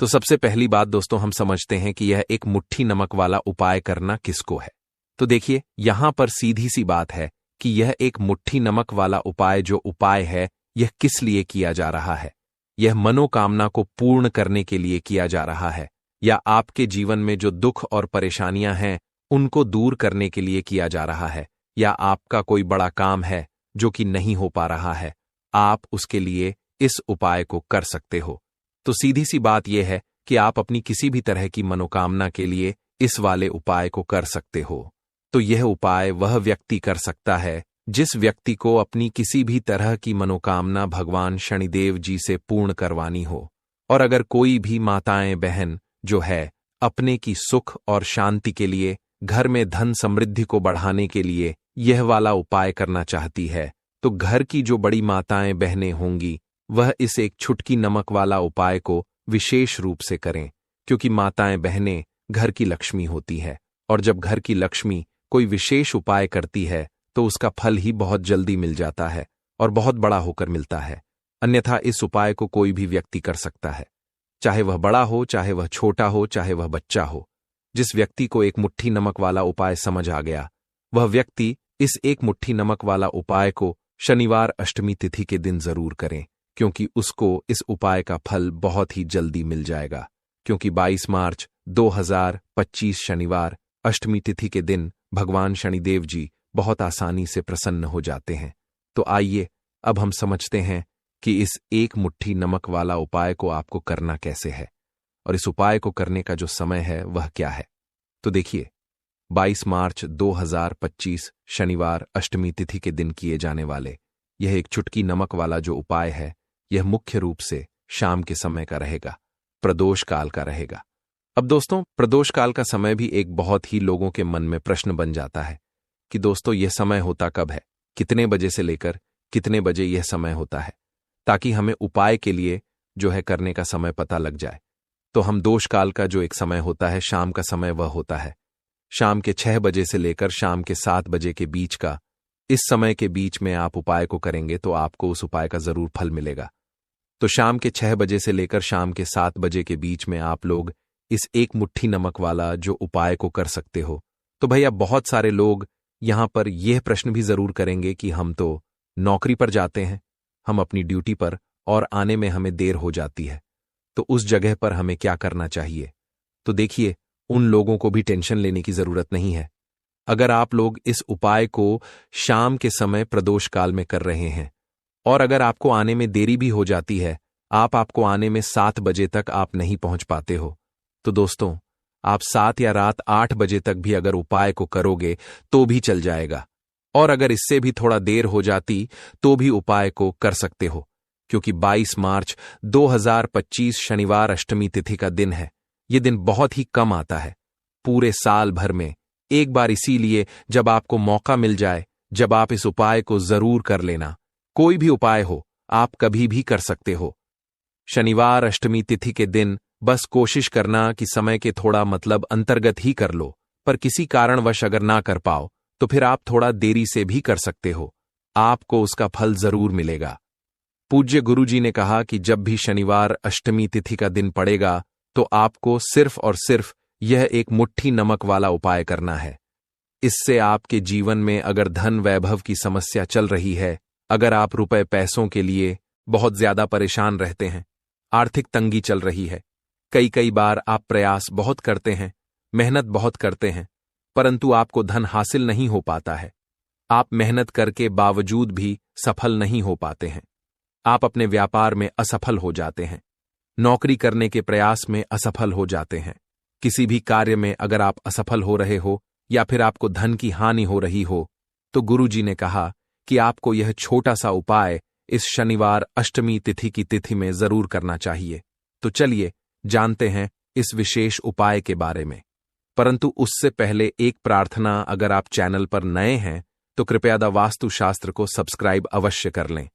तो सबसे पहली बात दोस्तों हम समझते हैं कि यह एक मुट्ठी नमक वाला उपाय करना किसको है। तो देखिए यहां पर सीधी सी बात है कि यह एक मुट्ठी नमक वाला उपाय जो उपाय है यह किस लिए किया जा रहा है। यह मनोकामना को पूर्ण करने के लिए किया जा रहा है, या आपके जीवन में जो दुख और परेशानियां हैं उनको दूर करने के लिए किया जा रहा है, या आपका कोई बड़ा काम है जो कि नहीं हो पा रहा है, आप उसके लिए इस उपाय को कर सकते हो। तो सीधी सी बात यह है कि आप अपनी किसी भी तरह की मनोकामना के लिए इस वाले उपाय को कर सकते हो। तो यह उपाय वह व्यक्ति कर सकता है जिस व्यक्ति को अपनी किसी भी तरह की मनोकामना भगवान शनिदेव जी से पूर्ण करवानी हो। और अगर कोई भी माताएं बहन जो है अपने की सुख और शांति के लिए, घर में धन समृद्धि को बढ़ाने के लिए यह वाला उपाय करना चाहती है, तो घर की जो बड़ी माताएं बहनें होंगी वह इस एक छुटकी नमक वाला उपाय को विशेष रूप से करें, क्योंकि माताएं बहनें घर की लक्ष्मी होती है, और जब घर की लक्ष्मी कोई विशेष उपाय करती है तो उसका फल ही बहुत जल्दी मिल जाता है और बहुत बड़ा होकर मिलता है। अन्यथा इस उपाय को कोई भी व्यक्ति कर सकता है, चाहे वह बड़ा हो, चाहे वह छोटा हो, चाहे वह बच्चा हो। जिस व्यक्ति को एक मुट्ठी नमक वाला उपाय समझ आ गया, वह व्यक्ति इस एक मुट्ठी नमक वाला उपाय को शनिवार अष्टमी तिथि के दिन जरूर करें, क्योंकि उसको इस उपाय का फल बहुत ही जल्दी मिल जाएगा। क्योंकि 22 मार्च 2025 शनिवार अष्टमी तिथि के दिन भगवान शनिदेव जी बहुत आसानी से प्रसन्न हो जाते हैं। तो आइए अब हम समझते हैं कि इस एक मुट्ठी नमक वाला उपाय को आपको करना कैसे है, और इस उपाय को करने का जो समय है वह क्या है। तो देखिए 22 मार्च 2025 शनिवार अष्टमी तिथि के दिन किए जाने वाले यह एक चुटकी नमक वाला जो उपाय है, यह मुख्य रूप से शाम के समय का रहेगा, प्रदोष काल का रहेगा। अब दोस्तों प्रदोष काल का समय भी एक बहुत ही लोगों के मन में प्रश्न बन जाता है कि दोस्तों यह समय होता कब है, कितने बजे से लेकर कितने बजे यह समय होता है, ताकि हमें उपाय के लिए जो है करने का समय पता लग जाए। तो हम दोष काल का जो एक समय होता है, शाम का समय, वह होता है शाम के 6 बजे से लेकर शाम के 7 बजे के बीच का। इस समय के बीच में आप उपाय को करेंगे तो आपको उस उपाय का जरूर फल मिलेगा। तो शाम के 6 बजे से लेकर शाम के 7 बजे के बीच में आप लोग इस एक मुट्ठी नमक वाला जो उपाय को कर सकते हो। तो भैया बहुत सारे लोग यहां पर यह प्रश्न भी जरूर करेंगे कि हम तो नौकरी पर जाते हैं, हम अपनी ड्यूटी पर, और आने में हमें देर हो जाती है, तो उस जगह पर हमें क्या करना चाहिए। तो देखिए उन लोगों को भी टेंशन लेने की जरूरत नहीं है। अगर आप लोग इस उपाय को शाम के समय प्रदोष काल में कर रहे हैं, और अगर आपको आने में देरी भी हो जाती है, आपको आने में 7 बजे तक आप नहीं पहुंच पाते हो, तो दोस्तों आप 7 या रात 8 बजे तक भी अगर उपाय को करोगे तो भी चल जाएगा। और अगर इससे भी थोड़ा देर हो जाती तो भी उपाय को कर सकते हो, क्योंकि 22 मार्च 2025 शनिवार अष्टमी तिथि का दिन है। यह दिन बहुत ही कम आता है पूरे साल भर में, एक बार, इसीलिए जब आपको मौका मिल जाए, जब आप इस उपाय को जरूर कर लेना। कोई भी उपाय हो, आप कभी भी कर सकते हो। शनिवार अष्टमी तिथि के दिन बस कोशिश करना कि समय के थोड़ा अंतर्गत ही कर लो, पर किसी कारणवश अगर ना कर पाओ तो फिर आप थोड़ा देरी से भी कर सकते हो, आपको उसका फल जरूर मिलेगा। पूज्य गुरुजी ने कहा कि जब भी शनिवार अष्टमी तिथि का दिन पड़ेगा तो आपको सिर्फ और सिर्फ यह एक मुट्ठी नमक वाला उपाय करना है। इससे आपके जीवन में अगर धन वैभव की समस्या चल रही है, अगर आप रुपए पैसों के लिए बहुत ज्यादा परेशान रहते हैं, आर्थिक तंगी चल रही है, कई बार आप प्रयास बहुत करते हैं, मेहनत बहुत करते हैं, परंतु आपको धन हासिल नहीं हो पाता है, आप मेहनत करके बावजूद भी सफल नहीं हो पाते हैं, आप अपने व्यापार में असफल हो जाते हैं, नौकरी करने के प्रयास में असफल हो जाते हैं, किसी भी कार्य में अगर आप असफल हो रहे हो या फिर आपको धन की हानि हो रही हो, तो गुरुजी ने कहा कि आपको यह छोटा सा उपाय इस शनिवार अष्टमी तिथि की तिथि में जरूर करना चाहिए। तो चलिए जानते हैं इस विशेष उपाय के बारे में। परंतु उससे पहले एक प्रार्थना, अगर आप चैनल पर नए हैं तो कृपया द वास्तुशास्त्र को सब्सक्राइब अवश्य कर लें।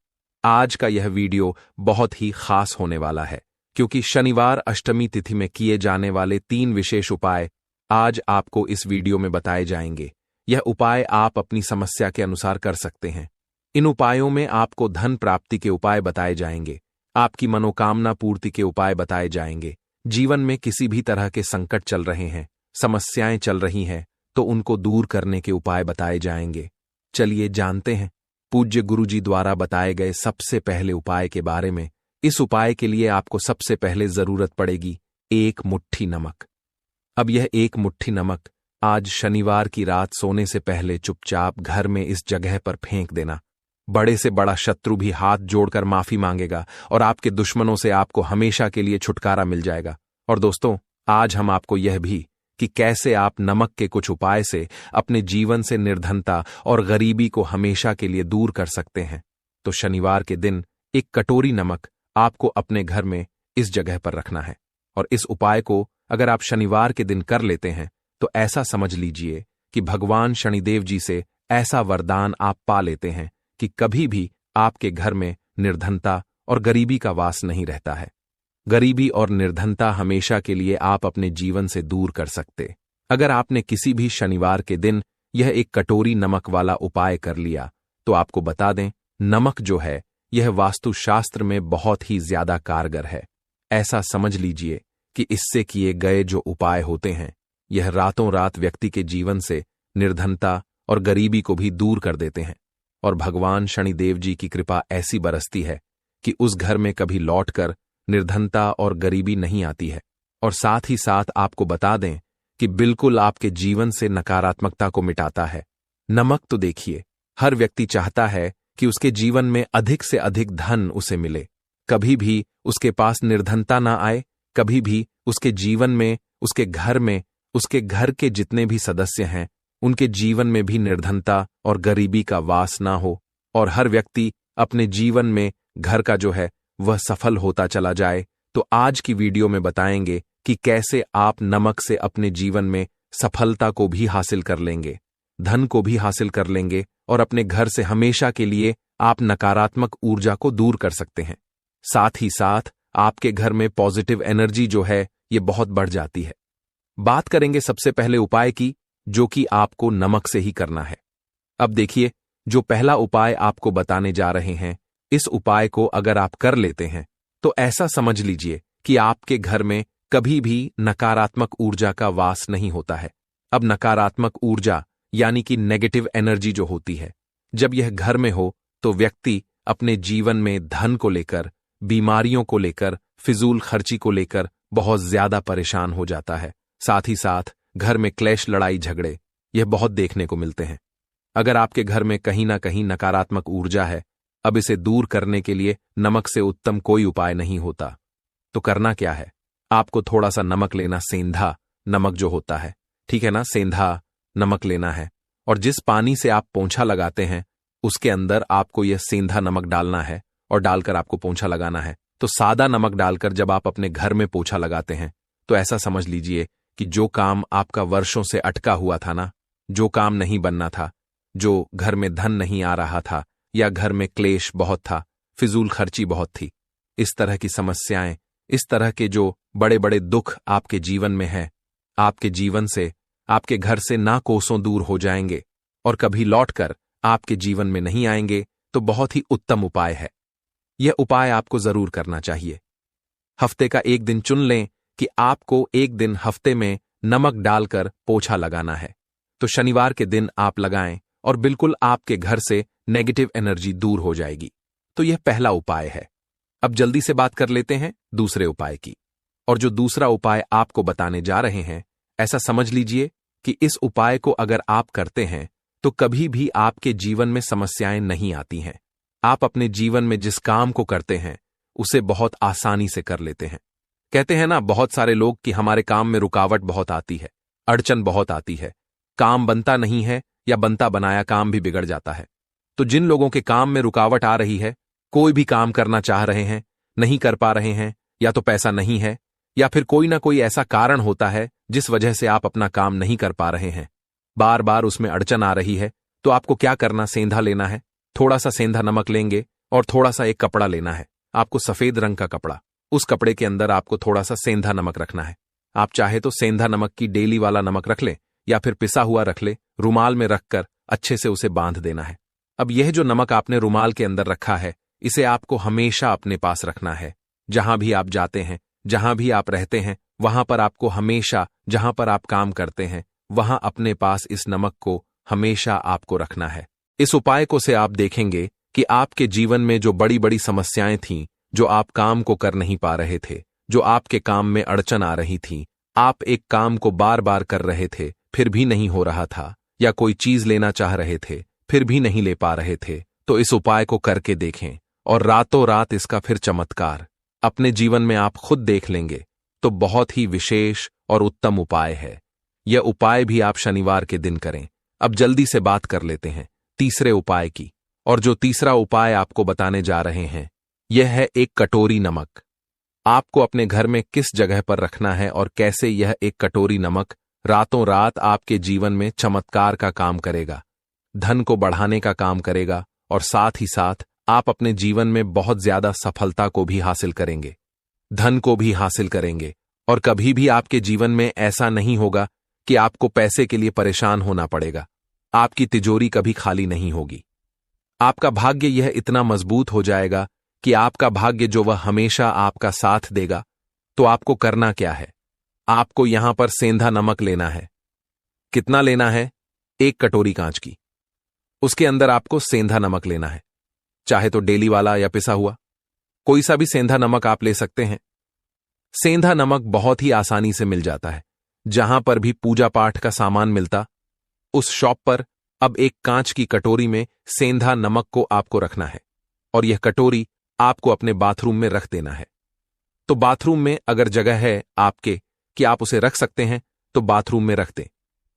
आज का यह वीडियो बहुत ही खास होने वाला है, क्योंकि शनिवार अष्टमी तिथि में किए जाने वाले 3 विशेष उपाय आज आपको इस वीडियो में बताए जाएंगे। यह उपाय आप अपनी समस्या के अनुसार कर सकते हैं। इन उपायों में आपको धन प्राप्ति के उपाय बताए जाएंगे, आपकी मनोकामना पूर्ति के उपाय बताए जाएंगे, जीवन में किसी भी तरह के संकट चल रहे हैं, समस्याएं चल रही हैं, तो उनको दूर करने के उपाय बताए जाएंगे। चलिए जानते हैं पूज्य गुरुजी द्वारा बताए गए सबसे पहले उपाय के बारे में। इस उपाय के लिए आपको सबसे पहले जरूरत पड़ेगी 1 मुट्ठी नमक। अब यह 1 मुट्ठी नमक आज शनिवार की रात सोने से पहले चुपचाप घर में इस जगह पर फेंक देना। बड़े से बड़ा शत्रु भी हाथ जोड़कर माफी मांगेगा और आपके दुश्मनों से आपको हमेशा के लिए छुटकारा मिल जाएगा। और दोस्तों, आज हम आपको यह भी कि कैसे आप नमक के कुछ उपाय से अपने जीवन से निर्धनता और गरीबी को हमेशा के लिए दूर कर सकते हैं। तो शनिवार के दिन 1 कटोरी नमक आपको अपने घर में इस जगह पर रखना है। और इस उपाय को अगर आप शनिवार के दिन कर लेते हैं तो ऐसा समझ लीजिए कि भगवान शनिदेव जी से ऐसा वरदान आप पा लेते हैं कि कभी भी आपके घर में निर्धनता और गरीबी का वास नहीं रहता है। गरीबी और निर्धनता हमेशा के लिए आप अपने जीवन से दूर कर सकते अगर आपने किसी भी शनिवार के दिन यह 1 कटोरी नमक वाला उपाय कर लिया। तो आपको बता दें, नमक जो है यह वास्तुशास्त्र में बहुत ही ज्यादा कारगर है। ऐसा समझ लीजिए कि इससे किए गए जो उपाय होते हैं यह रातों रात व्यक्ति के जीवन से निर्धनता और गरीबी को भी दूर कर देते हैं। और भगवान शनिदेव जी की कृपा ऐसी बरसती है कि उस घर में कभी लौटकर निर्धनता और गरीबी नहीं आती है। और साथ ही साथ आपको बता दें कि बिल्कुल आपके जीवन से नकारात्मकता को मिटाता है। नमक तो देखिए, हर व्यक्ति चाहता है कि उसके जीवन में अधिक से अधिक धन उसे मिले, कभी भी उसके पास निर्धनता ना आए, कभी भी उसके जीवन में, उसके घर में, उसके घर के जितने भी सदस्य हैं उनके जीवन में भी निर्धनता और गरीबी का वास ना हो, और हर व्यक्ति अपने जीवन में घर का जो है वह सफल होता चला जाए। तो आज की वीडियो में बताएंगे कि कैसे आप नमक से अपने जीवन में सफलता को भी हासिल कर लेंगे, धन को भी हासिल कर लेंगे और अपने घर से हमेशा के लिए आप नकारात्मक ऊर्जा को दूर कर सकते हैं। साथ ही साथ आपके घर में पॉजिटिव एनर्जी जो है ये बहुत बढ़ जाती है। बात करेंगे सबसे पहले उपाय की, जो कि आपको नमक से ही करना है। अब देखिए, जो पहला उपाय आपको बताने जा रहे हैं, इस उपाय को अगर आप कर लेते हैं तो ऐसा समझ लीजिए कि आपके घर में कभी भी नकारात्मक ऊर्जा का वास नहीं होता है। अब नकारात्मक ऊर्जा यानी कि नेगेटिव एनर्जी जो होती है, जब यह घर में हो तो व्यक्ति अपने जीवन में धन को लेकर, बीमारियों को लेकर, फिजूल खर्ची को लेकर बहुत ज्यादा परेशान हो जाता है। साथ ही साथ घर में क्लेश, लड़ाई झगड़े यह बहुत देखने को मिलते हैं। अगर आपके घर में कहीं ना कहीं नकारात्मक ऊर्जा है, अब इसे दूर करने के लिए नमक से उत्तम कोई उपाय नहीं होता। तो करना क्या है, आपको थोड़ा सा नमक लेना, सेंधा नमक जो होता है, ठीक है ना, सेंधा नमक लेना है। और जिस पानी से आप पोंछा लगाते हैं उसके अंदर आपको यह सेंधा नमक डालना है और डालकर आपको पोंछा लगाना है। तो सादा नमक डालकर जब आप अपने घर में पोंछा लगाते हैं तो ऐसा समझ लीजिए कि जो काम आपका वर्षों से अटका हुआ था ना, जो काम नहीं बनना था, जो घर में धन नहीं आ रहा था, या घर में क्लेश बहुत था, फिजूल खर्ची बहुत थी, इस तरह की समस्याएं, इस तरह के जो बड़े बड़े दुख आपके जीवन में है, आपके जीवन से, आपके घर से ना कोसों दूर हो जाएंगे और कभी लौटकर आपके जीवन में नहीं आएंगे। तो बहुत ही उत्तम उपाय है। यह उपाय आपको जरूर करना चाहिए। हफ्ते का 1 दिन चुन लें कि आपको 1 दिन हफ्ते में नमक डालकर पोछा लगाना है। तो शनिवार के दिन आप लगाएं और बिल्कुल आपके घर से नेगेटिव एनर्जी दूर हो जाएगी। तो यह पहला उपाय है। अब जल्दी से बात कर लेते हैं दूसरे उपाय की। और जो दूसरा उपाय आपको बताने जा रहे हैं, ऐसा समझ लीजिए कि इस उपाय को अगर आप करते हैं तो कभी भी आपके जीवन में समस्याएं नहीं आती हैं। आप अपने जीवन में जिस काम को करते हैं उसे बहुत आसानी से कर लेते हैं। कहते हैं ना बहुत सारे लोग कि हमारे काम में रुकावट बहुत आती है, अड़चन बहुत आती है, काम बनता नहीं है या बनता बनाया काम भी बिगड़ जाता है। तो जिन लोगों के काम में रुकावट आ रही है, कोई भी काम करना चाह रहे हैं, नहीं कर पा रहे हैं, या तो पैसा नहीं है या फिर कोई ना कोई ऐसा कारण होता है जिस वजह से आप अपना काम नहीं कर पा रहे हैं, बार बार उसमें अड़चन आ रही है, तो आपको क्या करना, सेंधा लेना है। थोड़ा सा सेंधा नमक लेंगे और थोड़ा सा एक कपड़ा लेना है, आपको सफेद रंग का कपड़ा, उस कपड़े के अंदर आपको थोड़ा सा सेंधा नमक रखना है। आप चाहे तो सेंधा नमक की डेली वाला नमक रख लें या फिर पिसा हुआ रख ले, रुमाल में रखकर अच्छे से उसे बांध देना है। अब यह जो नमक आपने रुमाल के अंदर रखा है, इसे आपको हमेशा अपने पास रखना है। जहां भी आप जाते हैं जहां भी आप रहते हैं वहां पर आपको हमेशा, जहां पर आप काम करते हैं वहां अपने पास इस नमक को हमेशा आपको रखना है। इस उपाय को से आप देखेंगे कि आपके जीवन में जो बड़ी बड़ी समस्याएं थीं, जो आप काम को कर नहीं पा रहे थे, जो आपके काम में अड़चन आ रही थी, आप एक काम को बार बार कर रहे थे फिर भी नहीं हो रहा था, या कोई चीज लेना चाह रहे थे फिर भी नहीं ले पा रहे थे, तो इस उपाय को करके देखें और रातों रात इसका फिर चमत्कार अपने जीवन में आप खुद देख लेंगे। तो बहुत ही विशेष और उत्तम उपाय है। यह उपाय भी आप शनिवार के दिन करें। अब जल्दी से बात कर लेते हैं तीसरे उपाय की। और जो तीसरा उपाय आपको बताने जा रहे हैं यह है एक कटोरी नमक। आपको अपने घर में किस जगह पर रखना है और कैसे यह एक कटोरी नमक रातों रात आपके जीवन में चमत्कार का काम करेगा, धन को बढ़ाने का काम करेगा और साथ ही साथ आप अपने जीवन में बहुत ज्यादा सफलता को भी हासिल करेंगे, धन को भी हासिल करेंगे। और कभी भी आपके जीवन में ऐसा नहीं होगा कि आपको पैसे के लिए परेशान होना पड़ेगा। आपकी तिजोरी कभी खाली नहीं होगी। आपका भाग्य यह इतना मजबूत हो जाएगा कि आपका भाग्य जो वह हमेशा आपका साथ देगा। तो आपको करना क्या है, आपको यहां पर सेंधा नमक लेना है। कितना लेना है? 1 कटोरी कांच की। उसके अंदर आपको सेंधा नमक लेना है, चाहे तो डेली वाला या पिसा हुआ, कोई सा भी सेंधा नमक आप ले सकते हैं। सेंधा नमक बहुत ही आसानी से मिल जाता है। जहां पर भी पूजा पाठ का सामान मिलता उस शॉप पर अब एक कांच की कटोरी में सेंधा नमक को आपको रखना है और यह कटोरी आपको अपने बाथरूम में रख देना है। तो बाथरूम में अगर जगह है आपके कि आप उसे रख सकते हैं तो बाथरूम में रख दें,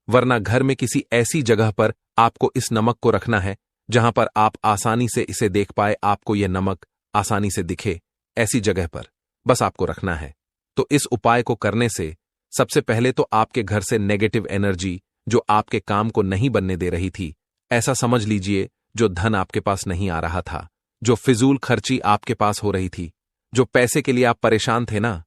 वरना घर में किसी ऐसी जगह पर आपको इस नमक को रखना है जहां पर आप आसानी से इसे देख पाए, आपको यह नमक आसानी से दिखे, ऐसी जगह पर बस आपको रखना है। तो इस उपाय को करने से सबसे पहले तो आपके घर से नेगेटिव एनर्जी जो आपके काम को नहीं बनने दे रही थी, ऐसा समझ लीजिए जो धन आपके पास नहीं आ रहा था, जो फिजूल खर्ची आपके पास हो रही थी, जो पैसे के लिए आप परेशान थे ना,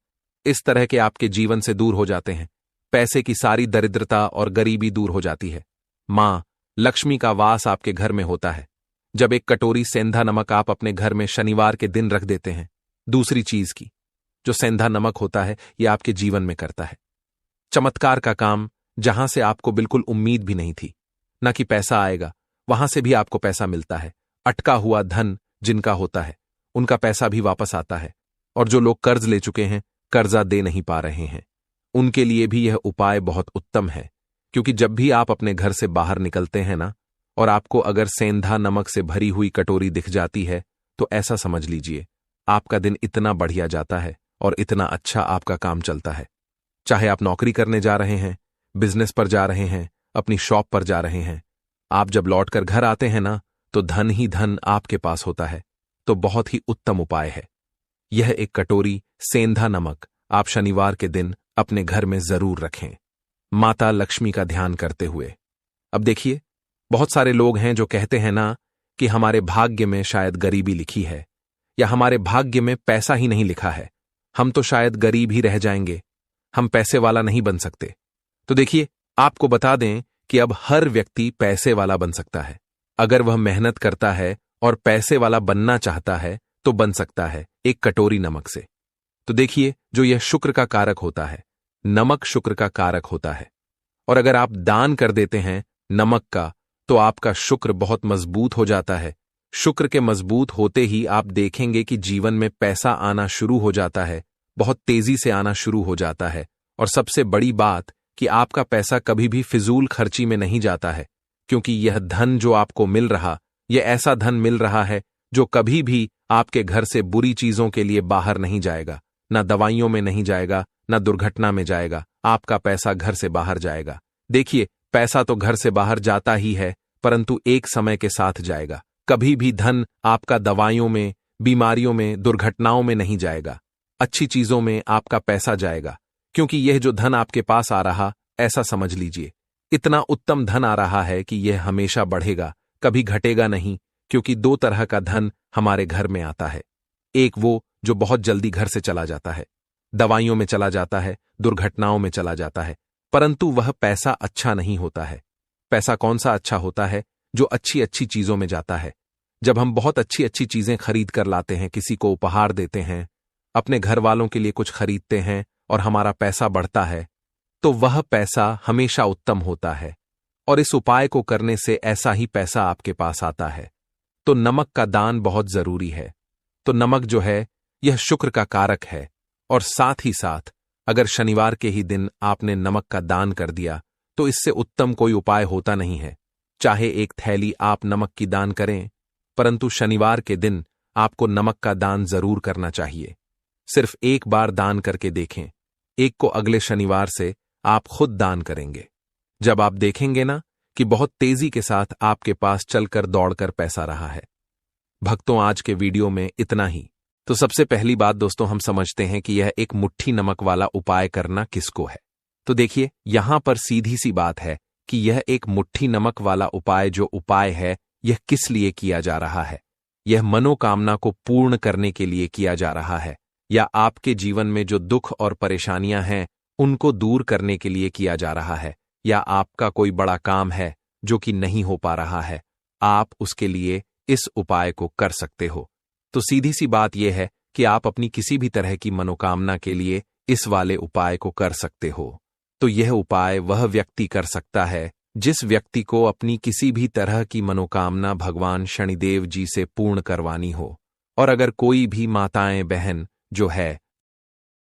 इस तरह के आपके जीवन से दूर हो जाते हैं। पैसे की सारी दरिद्रता और गरीबी दूर हो जाती है। मां लक्ष्मी का वास आपके घर में होता है जब एक कटोरी सेंधा नमक आप अपने घर में शनिवार के दिन रख देते हैं। दूसरी चीज की जो सेंधा नमक होता है यह आपके जीवन में करता है चमत्कार का काम, जहां से आपको बिल्कुल उम्मीद भी नहीं थी ना कि पैसा आएगा, वहां से भी आपको पैसा मिलता है। अटका हुआ धन जिनका होता है उनका पैसा भी वापस आता है। और जो लोग कर्ज ले चुके हैं, कर्जा दे नहीं पा रहे हैं, उनके लिए भी यह उपाय बहुत उत्तम है। क्योंकि जब भी आप अपने घर से बाहर निकलते हैं ना, और आपको अगर सेंधा नमक से भरी हुई कटोरी दिख जाती है, तो ऐसा समझ लीजिए आपका दिन इतना बढ़िया जाता है और इतना अच्छा आपका काम चलता है। चाहे आप नौकरी करने जा रहे हैं, बिजनेस पर जा रहे हैं, अपनी शॉप पर जा रहे हैं, आप जब लौटकर घर आते हैं ना, तो धन ही धन आपके पास होता है। तो बहुत ही उत्तम उपाय है यह एक कटोरी सेंधा नमक। आप शनिवार के दिन अपने घर में जरूर रखें, माता लक्ष्मी का ध्यान करते हुए। अब देखिए, बहुत सारे लोग हैं जो कहते हैं ना कि हमारे भाग्य में शायद गरीबी लिखी है, या हमारे भाग्य में पैसा ही नहीं लिखा है, हम तो शायद गरीब ही रह जाएंगे, हम पैसे वाला नहीं बन सकते। तो देखिए, आपको बता दें कि अब हर व्यक्ति पैसे वाला बन सकता है। अगर वह मेहनत करता है और पैसे वाला बनना चाहता है तो बन सकता है एक कटोरी नमक से। तो देखिए, जो यह शुक्र का कारक होता है, नमक शुक्र का कारक होता है। और अगर आप दान कर देते हैं नमक का, तो आपका शुक्र बहुत मजबूत हो जाता है। शुक्र के मजबूत होते ही आप देखेंगे कि जीवन में पैसा आना शुरू हो जाता है, बहुत तेजी से आना शुरू हो जाता है। और सबसे बड़ी बात कि आपका पैसा कभी भी फिजूल खर्ची में नहीं जाता है, क्योंकि यह धन जो आपको मिल रहा, यह ऐसा धन मिल रहा है जो कभी भी आपके घर से बुरी चीजों के लिए बाहर नहीं जाएगा, ना दवाइयों में नहीं जाएगा, ना दुर्घटना में जाएगा। आपका पैसा घर से बाहर जाएगा। देखिए, पैसा तो घर से बाहर जाता ही है, परंतु एक समय के साथ जाएगा। कभी भी धन आपका दवाइयों में, बीमारियों में, दुर्घटनाओं में नहीं जाएगा। अच्छी चीजों में आपका पैसा जाएगा, क्योंकि यह जो धन आपके पास आ रहा, ऐसा समझ लीजिए इतना उत्तम धन आ रहा है कि यह हमेशा बढ़ेगा, कभी घटेगा नहीं। क्योंकि 2 तरह का धन हमारे घर में आता है। एक वो जो बहुत जल्दी घर से चला जाता है, दवाइयों में चला जाता है, दुर्घटनाओं में चला जाता है, परंतु वह पैसा अच्छा नहीं होता है। पैसा कौन सा अच्छा होता है? जो अच्छी अच्छी चीजों में जाता है। जब हम बहुत अच्छी अच्छी चीजें खरीद कर लाते हैं, किसी को उपहार देते हैं, अपने घर वालों के लिए कुछ खरीदते हैं और हमारा पैसा बढ़ता है, तो वह पैसा हमेशा उत्तम होता है और इस उपाय को करने से ऐसा ही पैसा आपके पास आता है। तो नमक का दान बहुत जरूरी है। तो नमक जो है यह शुक्र का कारक है और साथ ही साथ अगर शनिवार के ही दिन आपने नमक का दान कर दिया तो इससे उत्तम कोई उपाय होता नहीं है। चाहे एक थैली आप नमक की दान करें, परंतु शनिवार के दिन आपको नमक का दान जरूर करना चाहिए। सिर्फ एक बार दान करके देखें, एक को अगले शनिवार से आप खुद दान करेंगे। जब आप देखेंगे ना कि बहुत तेजी के साथ आपके पास चलकर दौड़कर पैसा रहा है। भक्तों, आज के वीडियो में इतना ही। तो सबसे पहली बात दोस्तों, हम समझते हैं कि यह एक मुट्ठी नमक वाला उपाय करना किसको है। तो देखिए, यहां पर सीधी सी बात है कि यह एक मुट्ठी नमक वाला उपाय जो उपाय है यह किस लिए किया जा रहा है। यह मनोकामना को पूर्ण करने के लिए किया जा रहा है, या आपके जीवन में जो दुख और परेशानियां हैं उनको दूर करने के लिए किया जा रहा है, या आपका कोई बड़ा काम है जो कि नहीं हो पा रहा है, आप उसके लिए इस उपाय को कर सकते हो। तो सीधी सी बात यह है कि आप अपनी किसी भी तरह की मनोकामना के लिए इस वाले उपाय को कर सकते हो। तो यह उपाय वह व्यक्ति कर सकता है जिस व्यक्ति को अपनी किसी भी तरह की मनोकामना भगवान शनिदेव जी से पूर्ण करवानी हो। और अगर कोई भी माताएं बहन जो है